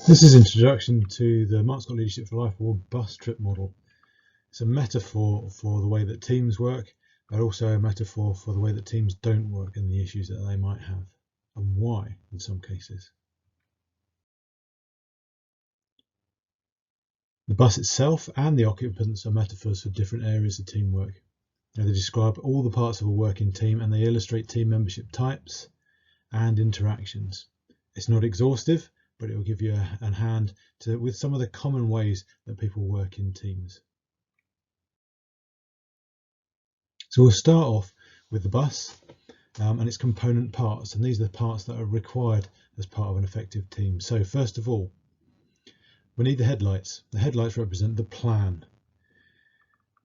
This is an introduction to the Mark Scott Leadership for Life or Bus Trip Model. It's a metaphor for the way that teams work, but also a metaphor for the way that teams don't work and the issues that they might have, and why in some cases. The bus itself and the occupants are metaphors for different areas of teamwork. Now, they describe all the parts of a working team and they illustrate team membership types and interactions. It's not exhaustive, but it will give you a hand with some of the common ways that people work in teams. So we'll start off with the bus and its component parts, and these are the parts that are required as part of an effective team. So first of all, we need the headlights. The headlights represent the plan.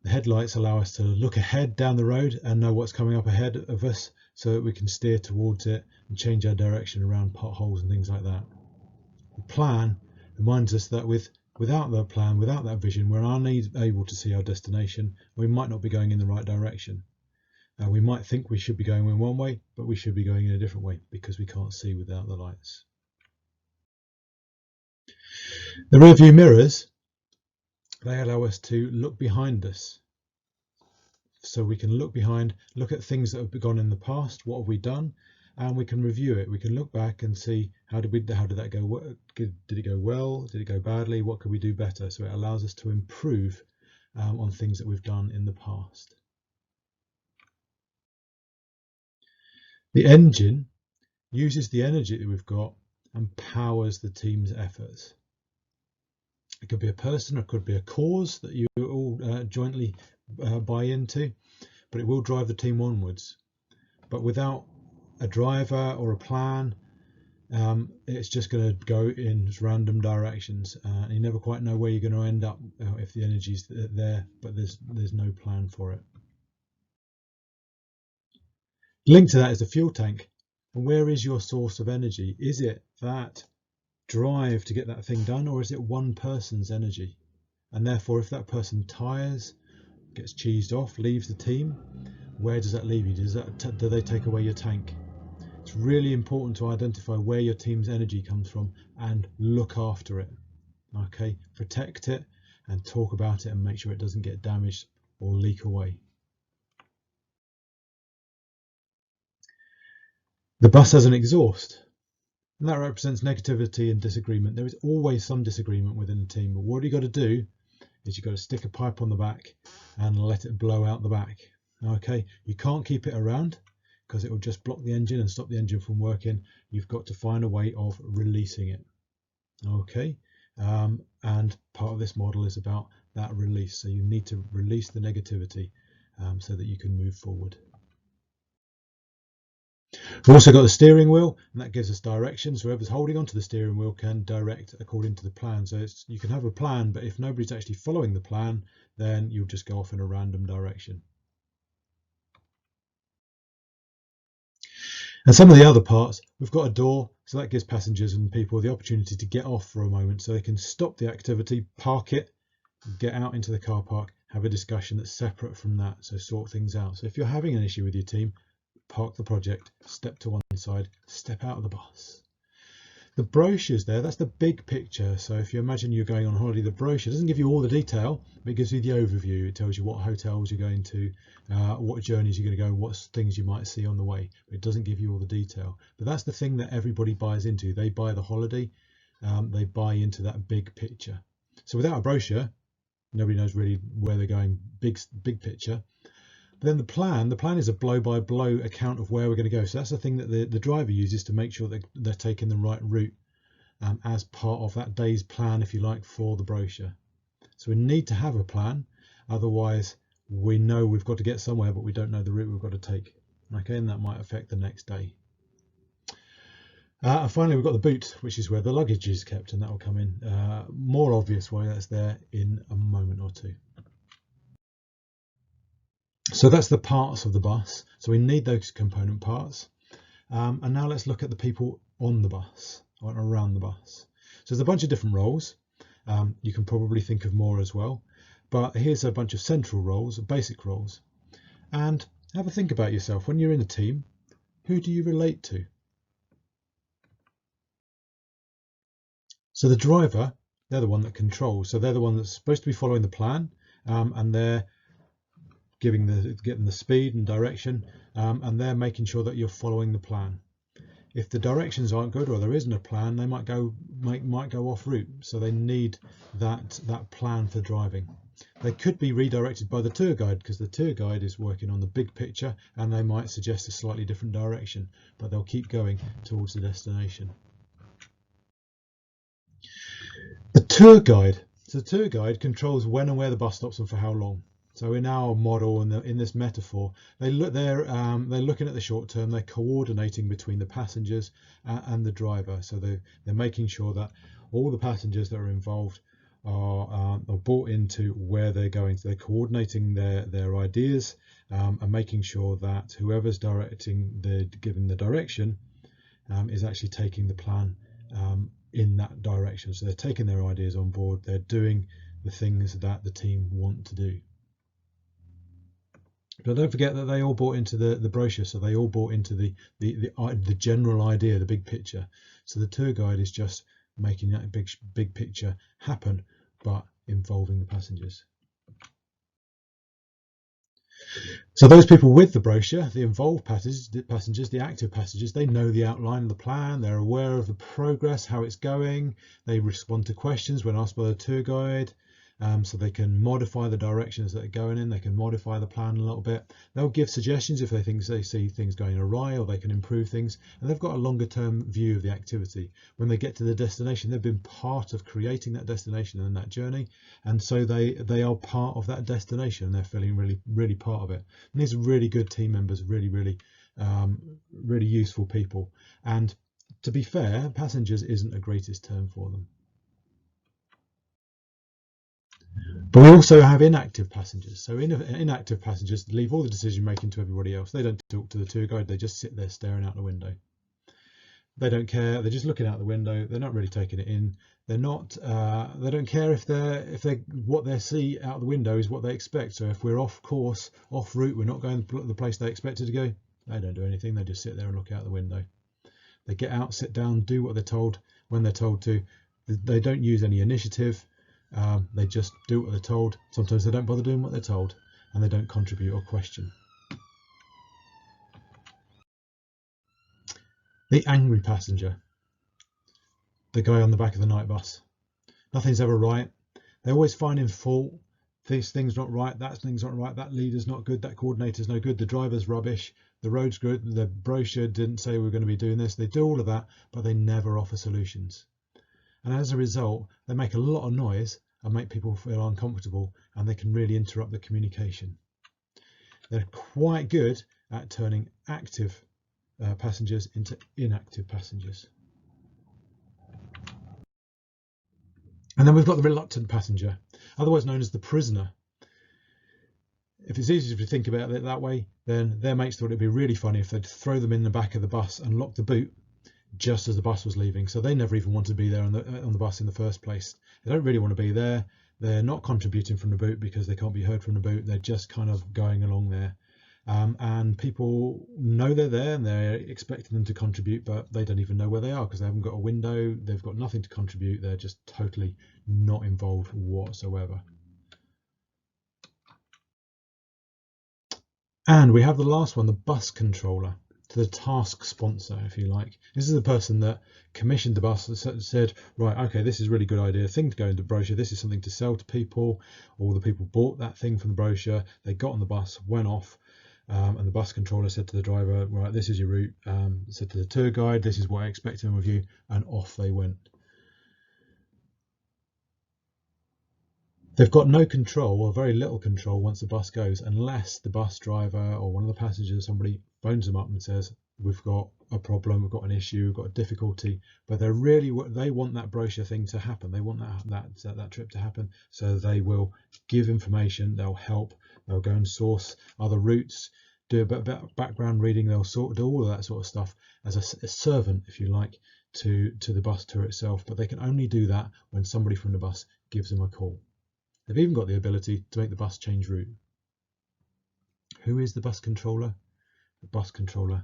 The headlights allow us to look ahead down the road and know what's coming up ahead of us so that we can steer towards it and change our direction around potholes and things like that. The plan reminds us that without the plan, without that vision, we're unable to see our destination. We might not be going in the right direction. We might think we should be going in one way, but we should be going in a different way because we can't see without the lights. The rear view mirrors, they allow us to look behind us. So we can look behind, look at things that have gone in the past, what have we done, and we can review it. We can look back and see how did that go? Did it go well? Did it go badly? What could we do better? So it allows us to improve on things that we've done in the past. The engine uses the energy that we've got and powers the team's efforts. It could be a person, or it could be a cause that you all jointly buy into, but it will drive the team onwards. But without a driver or a plan, it's just going to go in random directions, and you never quite know where you're going to end up if the energy's there, but there's no plan for it. Linked to that is the fuel tank. And where is your source of energy? Is it that drive to get that thing done, or is it one person's energy? And therefore, if that person tires, gets cheesed off, leaves the team, where does that leave you? Do they take away your tank? It's really important to identify where your team's energy comes from and look after it. Okay, protect it and talk about it and make sure it doesn't get damaged or leak away. The bus has an exhaust, and that represents negativity and disagreement. There is always some disagreement within a team, but what you've got to do is you've got to stick a pipe on the back and let it blow out the back. Okay, you can't keep it around because it will just block the engine and stop the engine from working. You've got to find a way of releasing it. Okay, and part of this model is about that release. So you need to release the negativity so that you can move forward. We've also got the steering wheel, and that gives us direction. So whoever's holding onto the steering wheel can direct according to the plan. So you can have a plan, but if nobody's actually following the plan, then you'll just go off in a random direction. And some of the other parts, we've got a door, so that gives passengers and people the opportunity to get off for a moment, so they can stop the activity, park it, get out into the car park, have a discussion that's separate from that, so sort things out. So if you're having an issue with your team, park the project, step to one side, step out of the bus. The brochures there, that's the big picture. So if you imagine you're going on holiday, the brochure doesn't give you all the detail, but it gives you the overview. It tells you what hotels you're going to, what journeys you're going to go, what things you might see on the way. But it doesn't give you all the detail. But that's the thing that everybody buys into. They buy the holiday, they buy into that big picture. So without a brochure, nobody knows really where they're going, big picture. But then the plan is a blow-by-blow account of where we're going to go. So that's the thing that the driver uses to make sure that they're taking the right route as part of that day's plan, if you like, for the brochure. So we need to have a plan. Otherwise, we know we've got to get somewhere, but we don't know the route we've got to take. Okay, and that might affect the next day. And finally, we've got the boot, which is where the luggage is kept, and that will come in. More obvious why that's there in a moment or two. So that's the parts of the bus. So we need those component parts. And now let's look at the people on the bus or around the bus. So there's a bunch of different roles. You can probably think of more as well. But here's a bunch of central roles, basic roles. And have a think about yourself. When you're in a team, who do you relate to? So the driver, they're the one that controls. So they're the one that's supposed to be following the plan, and they're getting the speed and direction, and they're making sure that you're following the plan. If the directions aren't good or there isn't a plan, they might go off route. So they need that plan for driving. They could be redirected by the tour guide, because the tour guide is working on the big picture and they might suggest a slightly different direction, but they'll keep going towards the destination. The tour guide. So the tour guide controls when and where the bus stops and for how long. So in our model and in this metaphor, they're looking at the short term. They're coordinating between the passengers and the driver. So they're making sure that all the passengers that are involved are brought into where they're going. So they're coordinating their ideas and making sure that whoever's giving the direction is actually taking the plan in that direction. So they're taking their ideas on board. They're doing the things that the team want to do. But don't forget that they all bought into the brochure, so they all bought into the general idea, the big picture. So the tour guide is just making that big picture happen, but involving the passengers. So those people with the brochure, the involved passengers, the active passengers, they know the outline of the plan, they're aware of the progress, how it's going, they respond to questions when asked by the tour guide, so they can modify the directions that are going in, they can modify the plan a little bit. They'll give suggestions if they see things going awry, or they can improve things, and they've got a longer term view of the activity. When they get to the destination, they've been part of creating that destination and that journey, and so they are part of that destination. They're feeling really part of it. And these are really good team members, really useful people. And to be fair, passengers isn't the greatest term for them. But we also have inactive passengers. So inactive passengers leave all the decision making to everybody else. They don't talk to the tour guide. They just sit there staring out the window. They don't care. They're just looking out the window. They're not really taking it in. They're not. They don't care if what they see out the window is what they expect. So if we're off course, off route, we're not going to the place they expected to go, they don't do anything. They just sit there and look out the window. They get out, sit down, do what they're told when they're told to. They don't use any initiative. They just do what they're told. Sometimes they don't bother doing what they're told, and they don't contribute or question. The angry passenger, the guy on the back of the night bus. Nothing's ever right. They're always finding fault. This thing's not right, that thing's not right, that leader's not good, that coordinator's no good, the driver's rubbish, the road's good, the brochure didn't say we were going to be doing this. They do all of that, but they never offer solutions. And as a result, they make a lot of noise and make people feel uncomfortable, and they can really interrupt the communication. They're quite good at turning active passengers into inactive passengers. And then we've got the reluctant passenger, otherwise known as the prisoner. If it's easier to think about it that way, then their mates thought it'd be really funny if they'd throw them in the back of the bus and lock the boot just as the bus was leaving. So they never even wanted to be there on the bus in the first place. They don't really want to be there. They're not contributing from the boot because they can't be heard from the boot. They're just kind of going along there. And people know they're there and they're expecting them to contribute, but they don't even know where they are because they haven't got a window. They've got nothing to contribute. They're just totally not involved whatsoever. And we have the last one, the bus controller, the task sponsor, if you like. This is the person that commissioned the bus, that said, right, okay, this is a really good idea, thing to go into the brochure, this is something to sell to people. All the people bought that thing from the brochure, they got on the bus, went off, and the bus controller said to the driver, right, this is your route, said to the tour guide, this is what I expect of you, and off they went. They've got no control, or very little control, once the bus goes, unless the bus driver or one of the passengers, somebody phones them up and says, we've got a problem, we've got an issue, we've got a difficulty. But they want that brochure thing to happen. They want that trip to happen. So they will give information, they'll help, they'll go and source other routes, do a bit of background reading, they'll do all of that sort of stuff as a servant, if you like, to the bus tour itself. But they can only do that when somebody from the bus gives them a call. They've even got the ability to make the bus change route. Who is the bus controller? The bus controller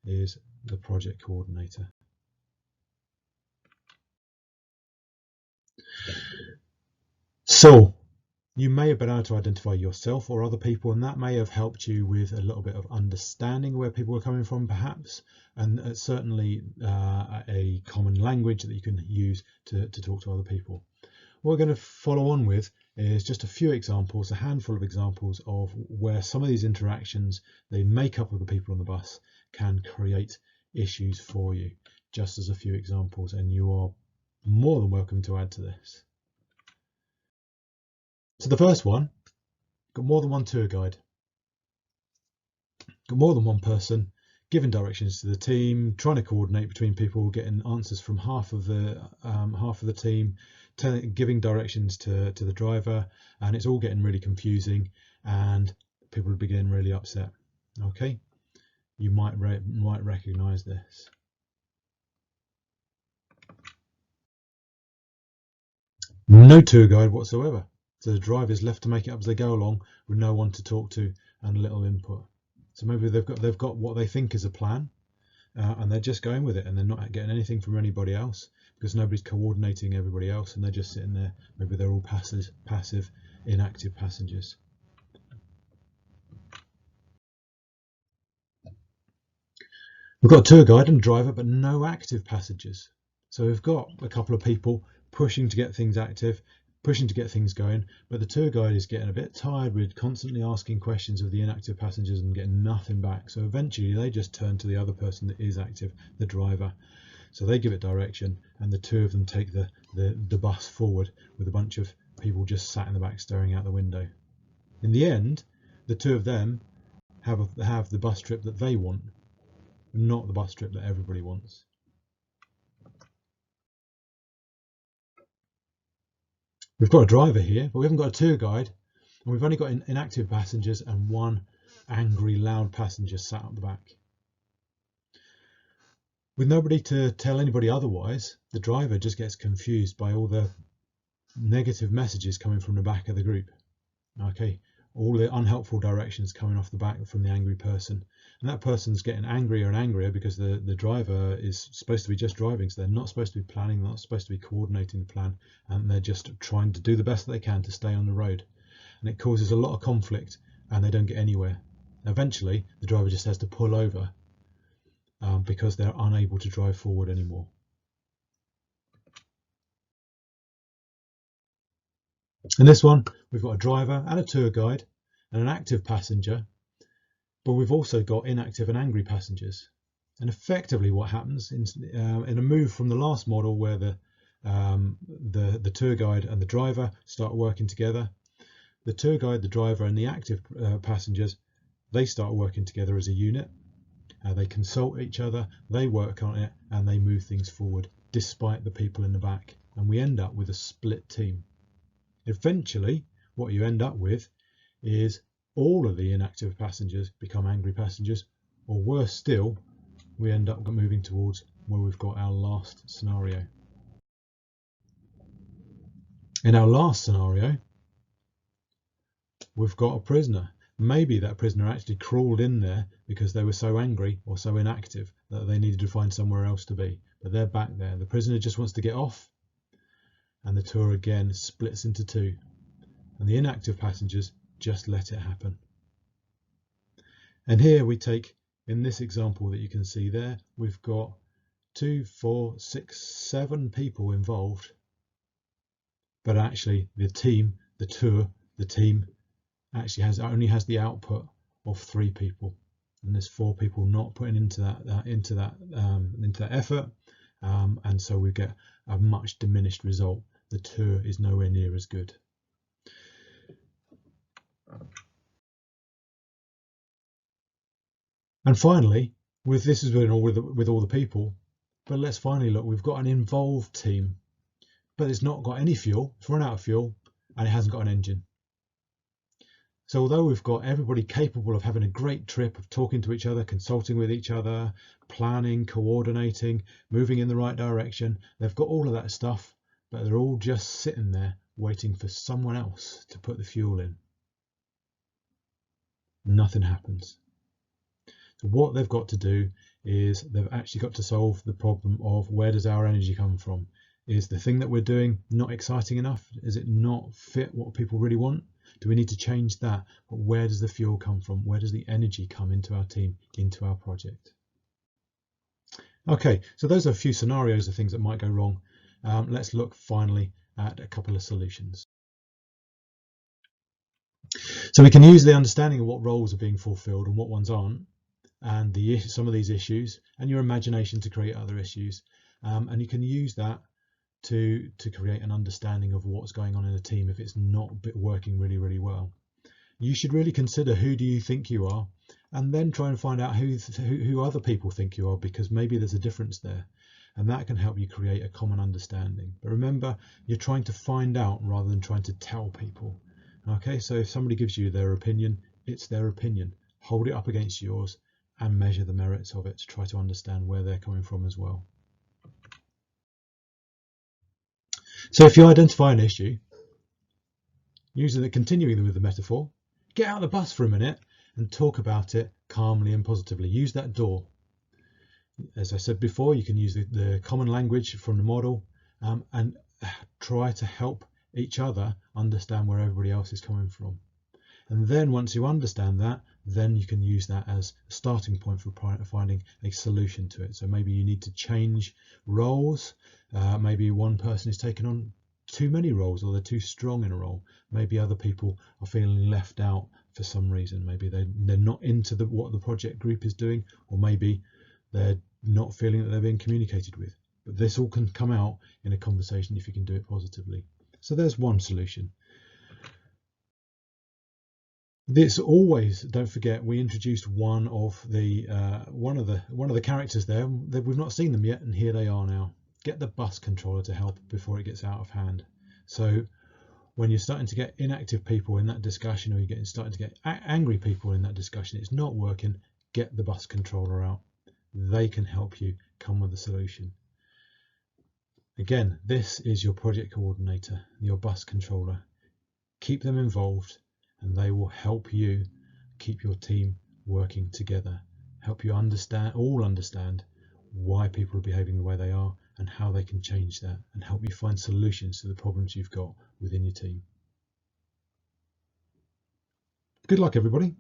is the project coordinator. So you may have been able to identify yourself or other people, and that may have helped you with a little bit of understanding where people are coming from, perhaps, and certainly a common language that you can use to talk to other people. What we're going to follow on with is just a few examples, a handful of examples of where some of these interactions, the makeup of the people on the bus, can create issues for you, just as a few examples, and you are more than welcome to add to this. So the first one, got more than one tour guide, got more than one person giving directions to the team, trying to coordinate between people, getting answers from half of the team, giving directions to the driver, and it's all getting really confusing, and people are getting really upset. Okay, you might recognize this. No tour guide whatsoever. So the driver is left to make it up as they go along with no one to talk to and little input. So maybe they've got what they think is a plan, and they're just going with it, and they're not getting anything from anybody else because nobody's coordinating everybody else, and they're just sitting there. Maybe they're all passive, inactive passengers. We've got a tour guide and a driver, but no active passengers. So we've got a couple of people pushing to get things active, pushing to get things going, but the tour guide is getting a bit tired with constantly asking questions of the inactive passengers and getting nothing back. So eventually they just turn to the other person that is active, the driver. So they give it direction, and the two of them take the bus forward with a bunch of people just sat in the back staring out the window. In the end, the two of them have the bus trip that they want, not the bus trip that everybody wants. We've got a driver here, but we haven't got a tour guide, and we've only got inactive passengers and one angry, loud passenger sat up the back. With nobody to tell anybody otherwise, the driver just gets confused by all the negative messages coming from the back of the group. Okay, all the unhelpful directions coming off the back from the angry person, and that person's getting angrier and angrier because the driver is supposed to be just driving, so they're not supposed to be planning, not supposed to be coordinating the plan, and they're just trying to do the best that they can to stay on the road, and it causes a lot of conflict, and they don't get anywhere. Eventually the driver just has to pull over because they're unable to drive forward anymore. In this one, we've got a driver and a tour guide and an active passenger, but we've also got inactive and angry passengers. And effectively what happens in a move from the last model where the tour guide and the driver start working together, the tour guide, the driver and the active passengers, they start working together as a unit. They consult each other, they work on it, and they move things forward despite the people in the back, and we end up with a split team. Eventually what you end up with is all of the inactive passengers become angry passengers, or worse still, we end up moving towards where we've got our last scenario. In our last scenario, we've got a prisoner. Maybe that prisoner actually crawled in there because they were so angry or so inactive that they needed to find somewhere else to be, but they're back there. The prisoner just wants to get off, and the tour again splits into two, and the inactive passengers just let it happen. And here we take, in this example that you can see there, we've got 2, 4, 6, 7 people involved, but actually the team, the tour, the team actually only has the output of 3 people, and there's 4 people not putting into that effort, and so we get a much diminished result. The tour is nowhere near as good. And finally, this is with all the people, but let's finally look. We've got an involved team, but it's not got any fuel. It's run out of fuel, and it hasn't got an engine. So although we've got everybody capable of having a great trip, of talking to each other, consulting with each other, planning, coordinating, moving in the right direction, they've got all of that stuff, but they're all just sitting there waiting for someone else to put the fuel in. Nothing happens. So what they've got to do is they've actually got to solve the problem of where does our energy come from? Is the thing that we're doing not exciting enough? Is it not fit what people really want? Do we need to change that? But where does the fuel come from? Where does the energy come into our team, into our project? Okay, so those are a few scenarios of things that might go wrong. Let's look finally at a couple of solutions. So we can use the understanding of what roles are being fulfilled and what ones aren't, and some of these issues, and your imagination to create other issues. And you can use that to create an understanding of what's going on in a team if it's not working really well. You should really consider who do you think you are, and then try and find out who other people think you are, because maybe there's a difference there, and that can help you create a common understanding. But remember, you're trying to find out rather than trying to tell people. Okay, so if somebody gives you their opinion, it's their opinion. Hold it up against yours and measure the merits of it to try to understand where they're coming from as well. So if you identify an issue, continuing with the metaphor, get out of the bus for a minute and talk about it calmly and positively. Use that door. As I said before, you can use the common language from the model and try to help each other understand where everybody else is coming from. And then once you understand that, then you can use that as a starting point for finding a solution to it. So maybe you need to change roles. Maybe one person is taking on too many roles, or they're too strong in a role. Maybe other people are feeling left out for some reason. Maybe they're not into what the project group is doing, or maybe they're not feeling that they're being communicated with. But this all can come out in a conversation if you can do it positively. So there's one solution. This always, don't forget, we introduced one of the characters there. We've not seen them yet, and here they are now. Get the bus controller to help before it gets out of hand. So when you're starting to get inactive people in that discussion, or you're starting to get angry people in that discussion, it's not working, get the bus controller out. They can help you come with a solution. Again, this is your project coordinator, your bus controller. Keep them involved, and they will help you keep your team working together, help you understand why people are behaving the way they are and how they can change that, and help you find solutions to the problems you've got within your team. Good luck, everybody.